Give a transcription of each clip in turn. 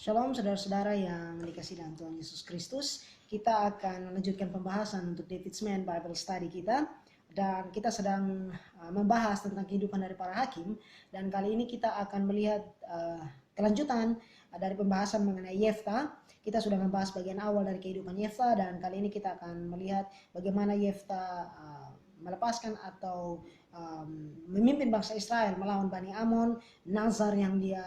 Shalom saudara-saudara yang dikasihi dalam Tuhan Yesus Kristus. Kita akan melanjutkan pembahasan untuk David's Man Bible Study kita. Dan kita sedang membahas tentang kehidupan dari para hakim. Dan kali ini kita akan melihat kelanjutan dari pembahasan mengenai Yefta. Kita sudah membahas bagian awal dari kehidupan Yefta. Dan kali ini kita akan melihat bagaimana Yefta melepaskan atau memimpin bangsa Israel melawan Bani Amon, nazar yang dia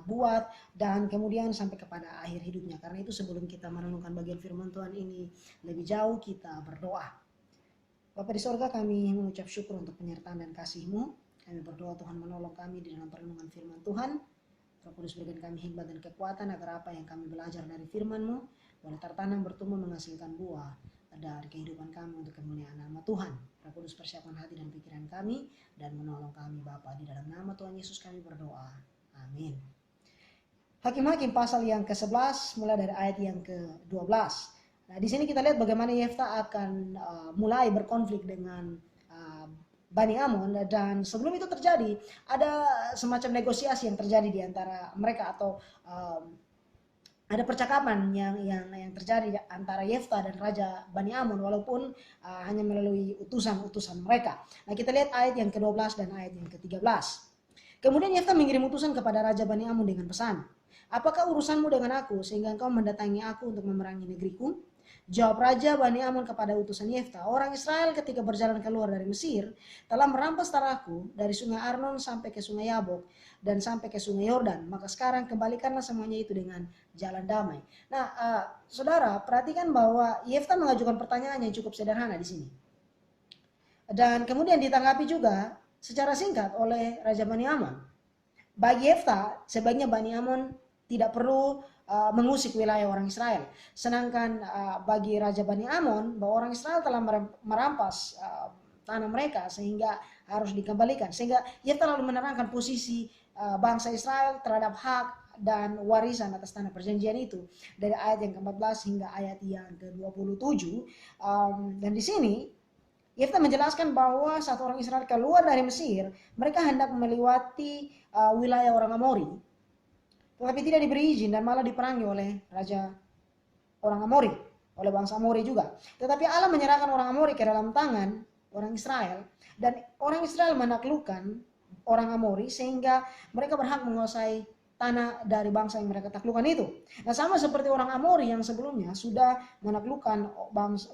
buat, dan kemudian sampai kepada akhir hidupnya. Karena itu sebelum kita merenungkan bagian firman Tuhan ini lebih jauh, kita berdoa. Bapa di sorga, kami mengucap syukur untuk penyertaan dan kasih-Mu. Kami berdoa Tuhan menolong kami di dalam perenungan firman Tuhan. Roh Kudus berikan kami hikmat dan kekuatan agar apa yang kami belajar dari firman-Mu boleh tertanam, bertumbuh, menghasilkan buah dari kehidupan kami untuk kemuliaan nama Tuhan. Roh Kudus persiapkan hati dan pikiran kami dan menolong kami Bapa, di dalam nama Tuhan Yesus kami berdoa. Amin. Hakim-hakim pasal yang ke-11 mulai dari ayat yang ke-12. Nah, di sini kita lihat bagaimana Yefta akan mulai berkonflik dengan Bani Amon, dan sebelum itu terjadi ada semacam negosiasi yang terjadi di antara mereka, atau ada percakapan yang terjadi antara Yefta dan Raja Bani Amon, walaupun hanya melalui utusan-utusan mereka. Nah, kita lihat ayat yang ke-12 dan ayat yang ke-13. Kemudian Yefta mengirim utusan kepada Raja Bani Amon dengan pesan, "Apakah urusanmu dengan aku sehingga engkau mendatangi aku untuk memerangi negeriku?" Jawab Raja Bani Amon kepada utusan Yefta, "Orang Israel ketika berjalan keluar dari Mesir telah merampas tanahku dari sungai Arnon sampai ke sungai Yabok dan sampai ke sungai Yordan. Maka sekarang kembalikanlah semuanya itu dengan jalan damai." Nah, saudara, perhatikan bahwa Yefta mengajukan pertanyaan yang cukup sederhana di sini. Dan kemudian ditanggapi juga secara singkat oleh Raja Bani Amon. Bagi Yefta, sebaiknya Bani Amon tidak perlu mengusik wilayah orang Israel. Sedangkan bagi Raja Bani Amon, bahwa orang Israel telah merampas tanah mereka sehingga harus dikembalikan. Sehingga Yefta lalu menerangkan posisi bangsa Israel terhadap hak dan warisan atas tanah perjanjian itu dari ayat yang ke-14 hingga ayat yang ke-27. Dan di sini Yefta menjelaskan bahwa saat orang Israel keluar dari Mesir, mereka hendak melewati wilayah orang Amori, tetapi tidak diberi izin dan malah diperangi oleh raja orang Amori, oleh bangsa Amori juga. Tetapi Allah menyerahkan orang Amori ke dalam tangan orang Israel, dan orang Israel menaklukkan orang Amori sehingga mereka berhak menguasai tanah dari bangsa yang mereka taklukkan itu. Nah, sama seperti orang Amori yang sebelumnya sudah menaklukkan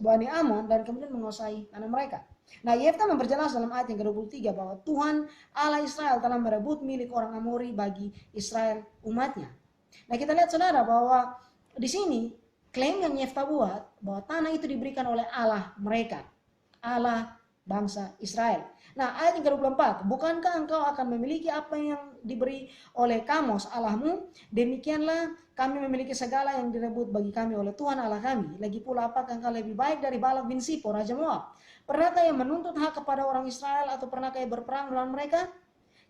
Bani Amon dan kemudian menguasai tanah mereka. Nah, Yefta memperjelas dalam ayat yang ke-23 bahwa Tuhan Allah Israel telah merebut milik orang Amori bagi Israel umatnya. Nah, kita lihat saudara bahwa di sini klaim yang Yefta buat bahwa tanah itu diberikan oleh Allah mereka, Allah bangsa Israel. Nah, ayat yang ke-24, "Bukankah engkau akan memiliki apa yang diberi oleh Kamos Allahmu? Demikianlah kami memiliki segala yang direbut bagi kami oleh Tuhan Allah kami. Lagi pula, apakah engkau lebih baik dari Balak bin Sipor, Raja Moab? Pernahkah ia menuntut hak kepada orang Israel, atau pernahkah ia berperang melawan mereka?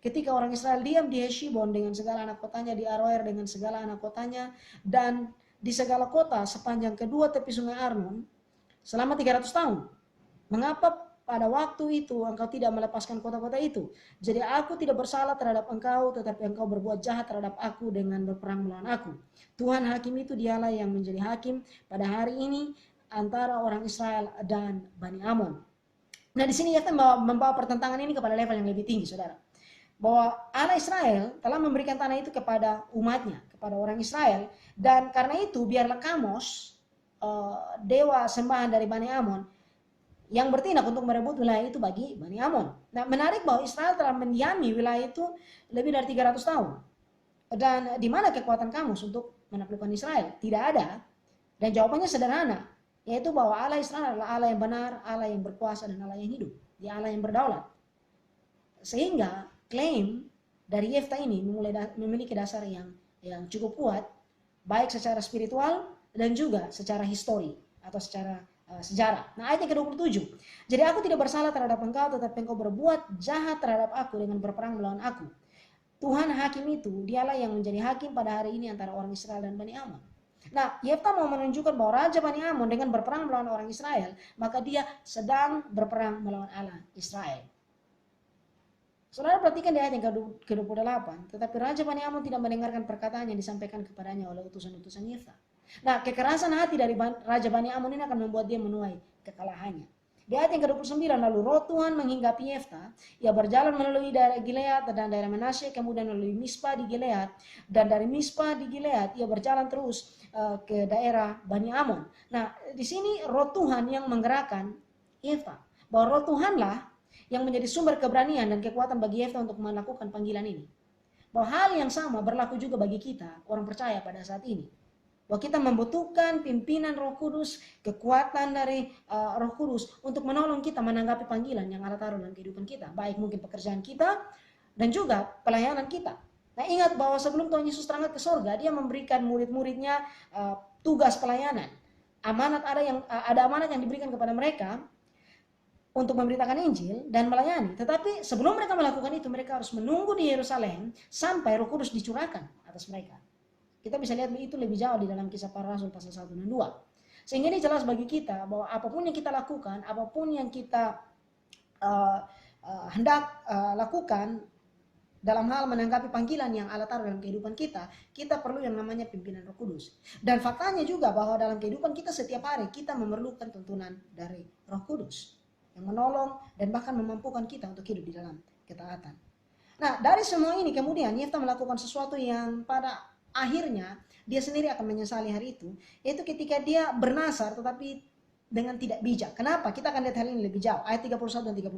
Ketika orang Israel diam di Heshbon dengan segala anak kotanya, di Aroer dengan segala anak kotanya, dan di segala kota sepanjang kedua tepi sungai Arnon selama 300 tahun. Mengapa pada waktu itu engkau tidak melepaskan kota-kota itu? Jadi aku tidak bersalah terhadap engkau, tetapi engkau berbuat jahat terhadap aku dengan berperang melawan aku. Tuhan hakim itu dialah yang menjadi hakim pada hari ini antara orang Israel dan Bani Amon." Nah, di sini Yefta membawa pertentangan ini kepada level yang lebih tinggi, saudara. Bahwa Allah Israel telah memberikan tanah itu kepada umatnya, kepada orang Israel. Dan karena itu biarlah Kamos, dewa sembahan dari Bani Amon, yang bertindak untuk merebut wilayah itu bagi Bani Amon. Nah, menarik bahwa Israel telah mendiami wilayah itu lebih dari 300 tahun. Dan di mana kekuatan Kamos untuk menaklukkan Israel? Tidak ada. Dan jawabannya sederhana, yaitu bahwa Allah Israel adalah Allah yang benar, Allah yang berkuasa, dan Allah yang hidup. Dia Allah yang berdaulat. Sehingga klaim dari Yefta ini memiliki dasar yang cukup kuat, baik secara spiritual dan juga secara histori atau secara sejarah. Nah, ayat yang ke-27, "Jadi aku tidak bersalah terhadap engkau, tetapi engkau berbuat jahat terhadap aku dengan berperang melawan aku." Tuhan hakim itu dialah yang menjadi hakim pada hari ini antara orang Israel dan Bani Amon. Nah, Yefta mau menunjukkan bahwa Raja Bani Amon dengan berperang melawan orang Israel, maka dia sedang berperang melawan Allah Israel. Saudara perhatikan di ayat yang ke-28, tetapi Raja Bani Amun tidak mendengarkan perkataan yang disampaikan kepadanya oleh utusan-utusan Yefta. Nah, kekerasan hati dari Raja Bani Amun ini akan membuat dia menuai kekalahannya. Di ayat yang ke-29, lalu roh Tuhan menghinggapi Yefta, ia berjalan melalui daerah Gilead dan daerah Manasye, kemudian melalui Mispa di Gilead, dan dari Mispa di Gilead ia berjalan terus ke daerah Bani Amun. Nah, di sini roh Tuhan yang menggerakkan Yefta, bahwa roh Tuhanlah yang menjadi sumber keberanian dan kekuatan bagi Yefta untuk melakukan panggilan ini. Bahwa hal yang sama berlaku juga bagi kita, orang percaya pada saat ini. Bahwa kita membutuhkan pimpinan Roh Kudus, kekuatan dari Roh Kudus untuk menolong kita menanggapi panggilan yang Allah taruh dalam kehidupan kita. Baik mungkin pekerjaan kita dan juga pelayanan kita. Nah, ingat bahwa sebelum Tuhan Yesus terangkat ke sorga, dia memberikan murid-muridnya tugas pelayanan. Ada amanat yang diberikan kepada mereka untuk memberitakan Injil dan melayani. Tetapi sebelum mereka melakukan itu, mereka harus menunggu di Yerusalem sampai Roh Kudus dicurahkan atas mereka. Kita bisa lihat itu lebih jauh di dalam Kisah Para Rasul pasal 1 dan 2. Sehingga ini jelas bagi kita bahwa apapun yang kita lakukan, apapun yang kita hendak lakukan dalam hal menanggapi panggilan yang Allah taruh dalam kehidupan kita, kita perlu yang namanya pimpinan Roh Kudus. Dan faktanya juga bahwa dalam kehidupan kita setiap hari kita memerlukan tuntunan dari Roh Kudus yang menolong dan bahkan memampukan kita untuk hidup di dalam ketaatan. Nah, dari semua ini kemudian Yefta melakukan sesuatu yang pada akhirnya dia sendiri akan menyesali hari itu, yaitu ketika dia bernasar tetapi dengan tidak bijak. Kenapa? Kita akan lihat hal ini lebih jauh, ayat 31 dan 32.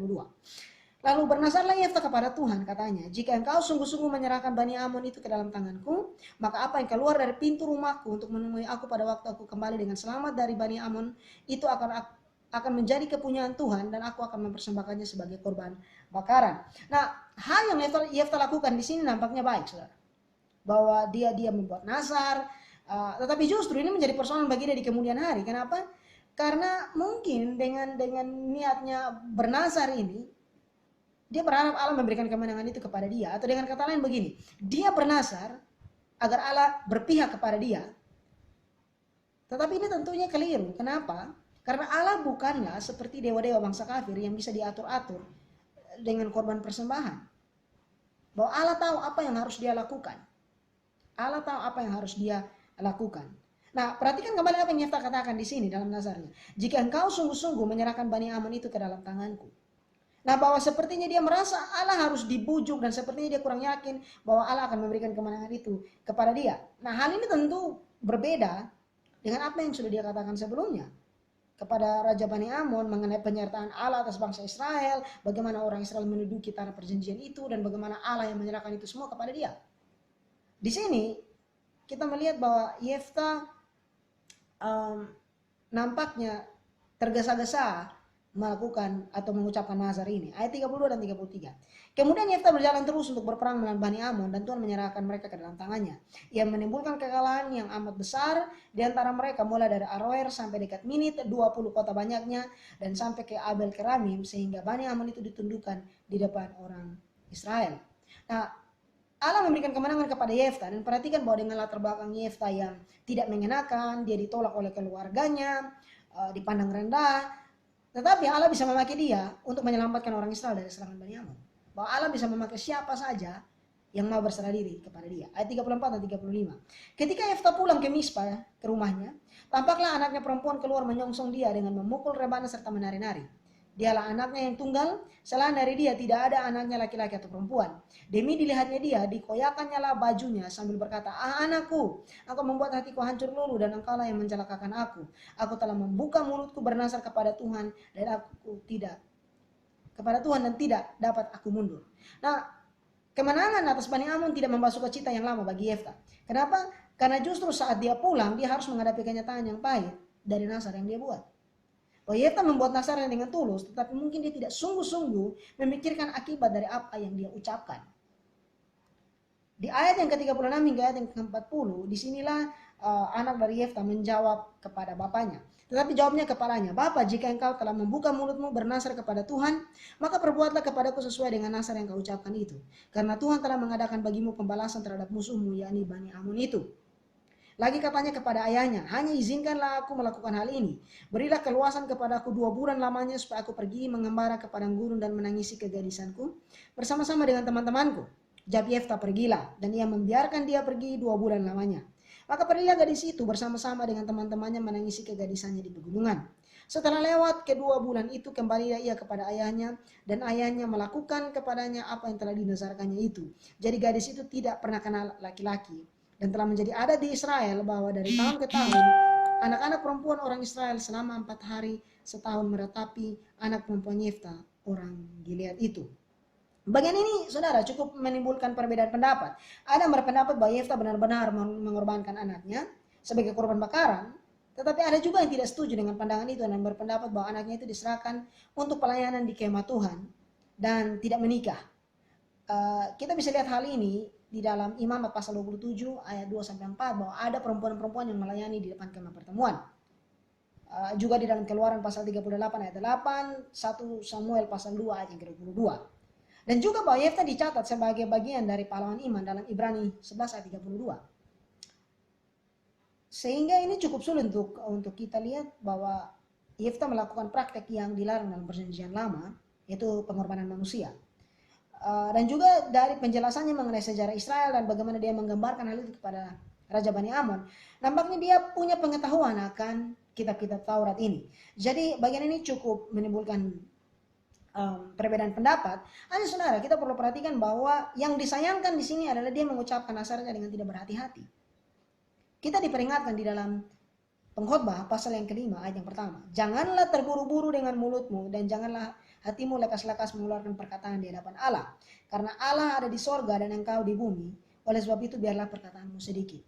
Lalu bernasarlah Yefta kepada Tuhan, katanya, jika engkau sungguh-sungguh menyerahkan Bani Amun itu ke dalam tanganku, maka apa yang keluar dari pintu rumahku untuk menemui aku pada waktu aku kembali dengan selamat dari Bani Amun, itu akan menjadi kepunyaan Tuhan dan aku akan mempersembahkannya sebagai korban bakaran. Nah, hal yang Yefta lakukan di sini nampaknya baik, saudara. Bahwa dia membuat nazar, tetapi justru ini menjadi persoalan bagi dia di kemudian hari. Kenapa? Karena mungkin dengan niatnya bernazar ini, dia berharap Allah memberikan kemenangan itu kepada dia. Atau dengan kata lain begini, dia bernazar agar Allah berpihak kepada dia. Tetapi ini tentunya keliru. Kenapa? Karena Allah bukanlah seperti dewa-dewa bangsa kafir yang bisa diatur-atur dengan korban persembahan. Bahwa Allah tahu apa yang harus dia lakukan. Allah tahu apa yang harus dia lakukan. Nah, perhatikan kembali apa yang Yefta katakan di sini dalam nazarnya. Jika engkau sungguh-sungguh menyerahkan Bani Amun itu ke dalam tanganku. Nah, bahwa sepertinya dia merasa Allah harus dibujuk dan sepertinya dia kurang yakin bahwa Allah akan memberikan kemenangan itu kepada dia. Nah, hal ini tentu berbeda dengan apa yang sudah dia katakan sebelumnya kepada Raja Bani Amun mengenai penyertaan Allah atas bangsa Israel, bagaimana orang Israel menduduki tanah perjanjian itu, dan bagaimana Allah yang menyerahkan itu semua kepada dia. Di sini kita melihat bahwa Yefta nampaknya tergesa-gesa melakukan atau mengucapkan nazar ini. Ayat 32 dan 33. Kemudian Yefta berjalan terus untuk berperang melawan Bani Amun dan Tuhan menyerahkan mereka ke dalam tangannya. Ia menimbulkan kekalahan yang amat besar di antara mereka mulai dari Aroer sampai dekat Minit, 20 kota banyaknya, dan sampai ke Abel Keramim sehingga Bani Amun itu ditundukkan di depan orang Israel. Nah, Allah memberikan kemenangan kepada Yefta dan perhatikan bahwa dengan latar belakang Yefta yang tidak mengenakan, dia ditolak oleh keluarganya, dipandang rendah, tetapi Allah bisa memakai dia untuk menyelamatkan orang Israel dari serangan Bani Amun. Bahwa Allah bisa memakai siapa saja yang mau berserah diri kepada dia. Ayat 34 dan 35. Ketika Yefta pulang ke Mispa, ke rumahnya, tampaklah anaknya perempuan keluar menyongsong dia dengan memukul rebana serta menari-nari. Dialah anaknya yang tunggal, selain dari dia tidak ada anaknya laki-laki atau perempuan. Demi dilihatnya dia, dikoyakannya lah bajunya sambil berkata, "Ah anakku, engkau membuat hatiku hancur lulu dan engkaulah yang mencelakakan aku. Aku telah membuka mulutku bernasar kepada Tuhan dan tidak dapat aku mundur." Nah, kemenangan atas Bani Amun tidak membawa sukacita yang lama bagi Yefta. Kenapa? Karena justru saat dia pulang, dia harus menghadapi kenyataan yang pahit dari nazar yang dia buat. Yefta membuat nazarnya dengan tulus, tetapi mungkin dia tidak sungguh-sungguh memikirkan akibat dari apa yang dia ucapkan. Di ayat yang ke-36 hingga ayat yang ke-40, disinilah anak dari Yefta menjawab kepada bapaknya. Tetapi jawabnya kepalanya, "Bapa, jika engkau telah membuka mulutmu bernasar kepada Tuhan, maka perbuatlah kepadaku sesuai dengan nazar yang kau ucapkan itu. Karena Tuhan telah mengadakan bagimu pembalasan terhadap musuhmu, yakni Bani Amun itu." Lagi katanya kepada ayahnya, hanya izinkanlah aku melakukan hal ini. Berilah keluasan kepadaku 2 bulan lamanya supaya aku pergi mengembara ke padang gurun dan menangisi kegadisanku bersama-sama dengan teman-temanku. Jawab Yefta, pergilah. Dan ia membiarkan dia pergi 2 bulan lamanya. Maka pergilah gadis itu bersama-sama dengan teman-temannya menangisi kegadisannya di pegunungan. Setelah lewat kedua bulan itu, kembalilah ia kepada ayahnya, dan ayahnya melakukan kepadanya apa yang telah dinazarkannya itu. Jadi gadis itu tidak pernah kenal laki-laki. Dan telah menjadi adat di Israel bahwa dari tahun ke tahun, anak-anak perempuan orang Israel selama 4 hari setahun meratapi anak perempuan Yefta, orang Gilead itu. Bagian ini, saudara, cukup menimbulkan perbedaan pendapat. Ada yang berpendapat bahwa Yefta benar-benar mengorbankan anaknya sebagai korban bakaran, tetapi ada juga yang tidak setuju dengan pandangan itu dan berpendapat bahwa anaknya itu diserahkan untuk pelayanan di kemah Tuhan dan tidak menikah. Kita bisa lihat hal ini di dalam Imamat pasal 27 ayat 2-4 bahwa ada perempuan-perempuan yang melayani di depan kemah pertemuan. Juga di dalam Keluaran pasal 38 ayat 8, 1 Samuel pasal 2 ayat yang ke-22. Dan juga bahwa Yefta dicatat sebagai bagian dari pahlawan iman dalam Ibrani 11 ayat 32. Sehingga ini cukup sulit untuk kita lihat bahwa Yefta melakukan praktek yang dilarang dalam Perjanjian Lama, yaitu pengorbanan manusia. Dan juga dari penjelasannya mengenai sejarah Israel dan bagaimana dia menggambarkan hal itu kepada Raja Bani Amon, nampaknya dia punya pengetahuan akan kitab-kitab Taurat ini. Jadi bagian ini cukup menimbulkan perbedaan pendapat. Hanya saudara, kita perlu perhatikan bahwa yang disayangkan di sini adalah dia mengucapkan nasarnya dengan tidak berhati-hati. Kita diperingatkan di dalam Pengkhotbah pasal yang kelima ayat yang pertama. Janganlah terburu-buru dengan mulutmu dan janganlah hatimu lekas-lekas mengeluarkan perkataan di hadapan Allah. Karena Allah ada di sorga dan engkau di bumi. Oleh sebab itu biarlah perkataanmu sedikit.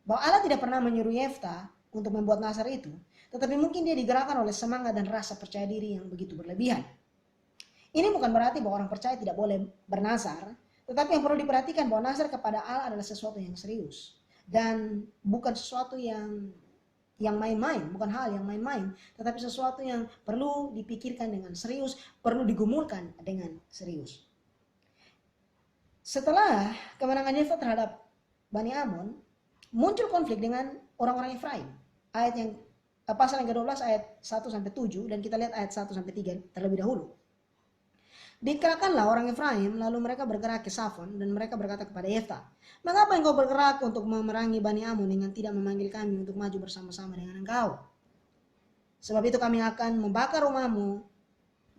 Bahwa Allah tidak pernah menyuruh Yefta untuk membuat nasar itu. Tetapi mungkin dia digerakkan oleh semangat dan rasa percaya diri yang begitu berlebihan. Ini bukan berarti bahwa orang percaya tidak boleh bernasar. Tetapi yang perlu diperhatikan bahwa nasar kepada Allah adalah sesuatu yang serius. Dan bukan sesuatu yang main-main, bukan hal yang main-main, tetapi sesuatu yang perlu dipikirkan dengan serius, perlu digumulkan dengan serius. Setelah kemenangan Yefta terhadap Bani Amon, muncul konflik dengan orang-orang Efraim. Ayat yang pasal yang ke-12 ayat 1-7 dan kita lihat ayat 1-3 terlebih dahulu. Dikerahkanlah orang Efraim, lalu mereka bergerak ke Safon dan mereka berkata kepada Yefta, mengapa engkau bergerak untuk memerangi Bani Amon dengan tidak memanggil kami untuk maju bersama-sama dengan engkau? Sebab itu kami akan membakar rumahmu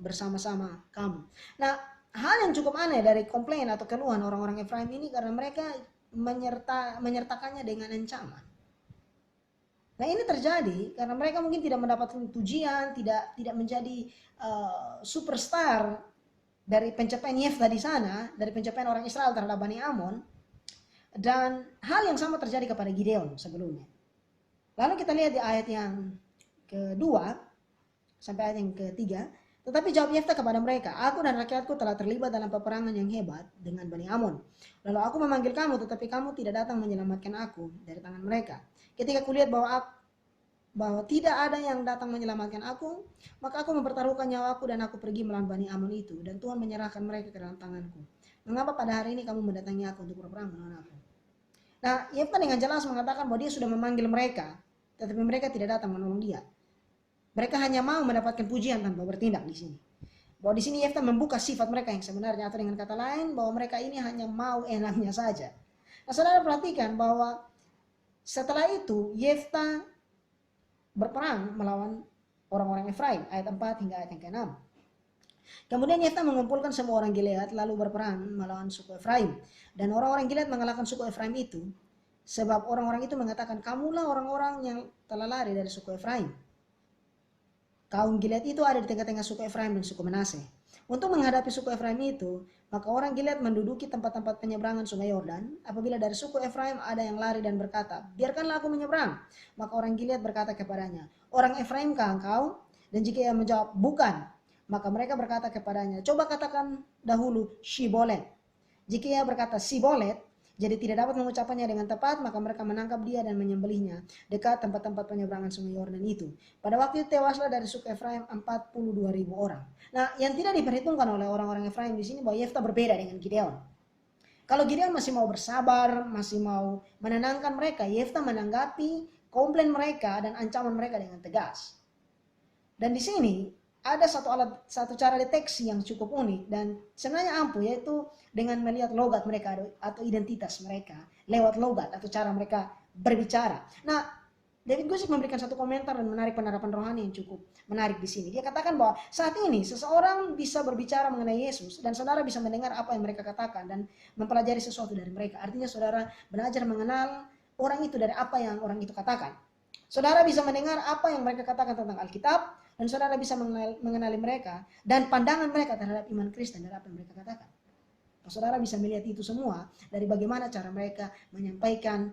bersama-sama kamu. Nah, hal yang cukup aneh dari komplain atau keluhan orang-orang Efraim ini karena mereka menyertakannya dengan ancaman. Nah, ini terjadi karena mereka mungkin tidak mendapatkan pujian, tidak menjadi superstar dari pencapaian Yefta di sana, dari pencapaian orang Israel terhadap Bani Amon, dan hal yang sama terjadi kepada Gideon sebelumnya. Lalu kita lihat di ayat yang kedua sampai ayat yang ketiga, tetapi jawab Yefta kepada mereka, aku dan rakyatku telah terlibat dalam peperangan yang hebat dengan Bani Amon. Lalu aku memanggil kamu, tetapi kamu tidak datang menyelamatkan aku dari tangan mereka. Ketika kulihat bahwa tidak ada yang datang menyelamatkan aku, maka aku mempertaruhkan nyawaku dan aku pergi melawan Bani Amon itu, dan Tuhan menyerahkan mereka ke dalam tanganku. Mengapa pada hari ini kamu mendatangi aku untuk berperang melawan aku? Nah, Yefta dengan jelas mengatakan bahwa dia sudah memanggil mereka, tetapi mereka tidak datang menolong dia. Mereka hanya mau mendapatkan pujian tanpa bertindak di sini. Bahwa di sini Yefta membuka sifat mereka yang sebenarnya, atau dengan kata lain bahwa mereka ini hanya mau enaknya saja. Nah, saudara perhatikan bahwa setelah itu Yefta berperang melawan orang-orang Efraim, ayat 4 hingga ayat yang ke-6. Kemudian Yefta mengumpulkan semua orang Gilead lalu berperang melawan suku Efraim. Dan orang-orang Gilead mengalahkan suku Efraim itu, sebab orang-orang itu mengatakan, kamulah orang-orang yang telah lari dari suku Efraim. Kaum Gilead itu ada di tengah-tengah suku Efraim dan suku Manase. Untuk menghadapi suku Efraim itu, maka orang Gilead menduduki tempat-tempat penyeberangan sungai Yordan. Apabila dari suku Efraim ada yang lari dan berkata, biarkanlah aku menyeberang. Maka orang Gilead berkata kepadanya, orang Efraimkah engkau? Dan jika ia menjawab, bukan. Maka mereka berkata kepadanya, coba katakan dahulu Shibolet. Jika ia berkata Sibolet, jadi tidak dapat mengucapkannya dengan tepat, maka mereka menangkap dia dan menyembelihnya dekat tempat-tempat penyeberangan sungai Yordan itu. Pada waktu itu tewaslah dari suku Efraim 42.000 orang. Nah, yang tidak diperhitungkan oleh orang-orang Efraim di sini bahwa Yefta berbeda dengan Gideon. Kalau Gideon masih mau bersabar, masih mau menenangkan mereka, Yefta menanggapi komplain mereka dan ancaman mereka dengan tegas. Dan di sini ada satu cara deteksi yang cukup unik dan sebenarnya ampuh, yaitu dengan melihat logat mereka atau identitas mereka lewat logat atau cara mereka berbicara. Nah, David Guzik memberikan satu komentar dan menarik penerapan rohani yang cukup menarik di sini. Dia katakan bahwa saat ini seseorang bisa berbicara mengenai Yesus dan saudara bisa mendengar apa yang mereka katakan dan mempelajari sesuatu dari mereka. Artinya saudara belajar mengenal orang itu dari apa yang orang itu katakan. Saudara bisa mendengar apa yang mereka katakan tentang Alkitab dan saudara bisa mengenali mereka dan pandangan mereka terhadap iman Kristen dan apa yang mereka katakan. Saudara bisa melihat itu semua dari bagaimana cara mereka menyampaikan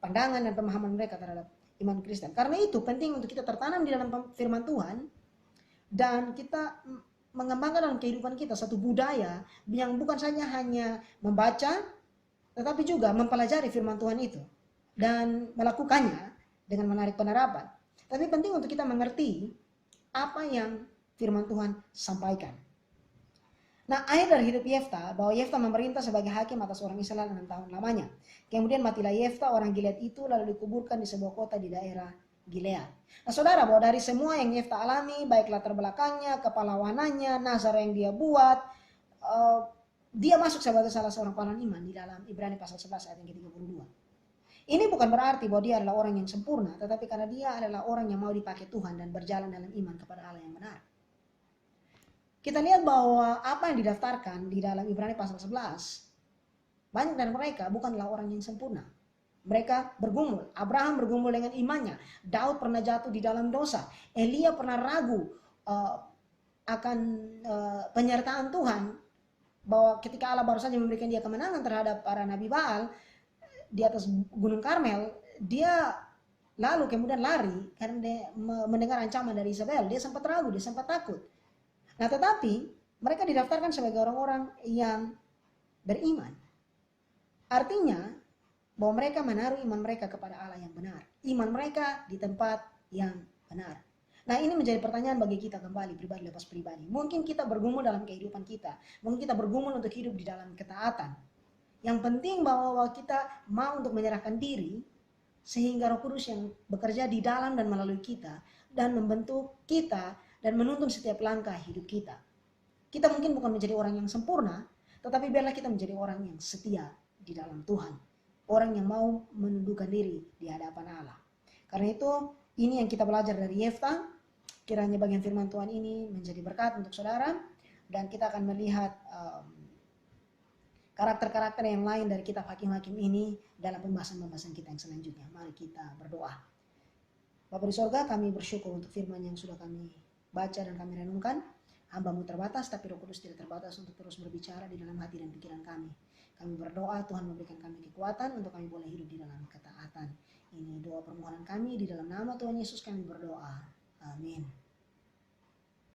pandangan dan pemahaman mereka terhadap iman Kristen. Karena itu penting untuk kita tertanam di dalam firman Tuhan dan kita mengembangkan dalam kehidupan kita satu budaya yang bukan saja hanya membaca, tetapi juga mempelajari firman Tuhan itu dan melakukannya dengan menarik penerapan. Tapi penting untuk kita mengerti apa yang firman Tuhan sampaikan. Nah, akhir dari hidup Yefta, bahwa Yefta memerintah sebagai hakim atas orang Israel 6 tahun lamanya. Kemudian matilah Yefta, orang Gilead itu, lalu dikuburkan di sebuah kota di daerah Gilead. Nah, saudara, bahwa dari semua yang Yefta alami, baik latar belakangnya, kepalawanannya, nazar yang dia buat, dia masuk sebagai salah seorang pahlawan iman di dalam Ibrani pasal 11 ayat yang ke-32. Ini bukan berarti bahwa dia adalah orang yang sempurna, tetapi karena dia adalah orang yang mau dipakai Tuhan dan berjalan dalam iman kepada Allah yang benar. Kita lihat bahwa apa yang didaftarkan di dalam Ibrani pasal 11, banyak dari mereka bukanlah orang yang sempurna. Mereka bergumul. Abraham bergumul dengan imannya. Daud pernah jatuh di dalam dosa. Elia pernah ragu akan penyertaan Tuhan, bahwa ketika Allah baru saja memberikan dia kemenangan terhadap para nabi Baal di atas Gunung Karmel, dia lalu kemudian lari karena dia mendengar ancaman dari Isabel. Dia sempat ragu, dia sempat takut. Nah, tetapi mereka didaftarkan sebagai orang-orang yang beriman. Artinya bahwa mereka menaruh iman mereka kepada Allah yang benar. Iman mereka di tempat yang benar. Nah, ini menjadi pertanyaan bagi kita kembali, pribadi lepas pribadi. Mungkin kita bergumul dalam kehidupan kita. Mungkin kita bergumul untuk hidup di dalam ketaatan. Yang penting bahwa kita mau untuk menyerahkan diri, sehingga Roh Kudus yang bekerja di dalam dan melalui kita, dan membentuk kita, dan menuntun setiap langkah hidup kita. Kita mungkin bukan menjadi orang yang sempurna, tetapi biarlah kita menjadi orang yang setia di dalam Tuhan. Orang yang mau menundukkan diri di hadapan Allah. Karena itu, ini yang kita belajar dari Yefta. Kiranya bagian firman Tuhan ini menjadi berkat untuk saudara. Dan kita akan melihat karakter-karakter yang lain dari kitab Hakim-Hakim ini dalam pembahasan-pembahasan kita yang selanjutnya. Mari kita berdoa. Bapa di sorga, kami bersyukur untuk firman yang sudah kami baca dan kami renungkan. Hamba-Mu terbatas, tapi Roh Kudus tidak terbatas untuk terus berbicara di dalam hati dan pikiran kami. Kami berdoa Tuhan memberikan kami kekuatan untuk kami boleh hidup di dalam ketaatan. Ini doa permohonan kami, di dalam nama Tuhan Yesus kami berdoa. Amin.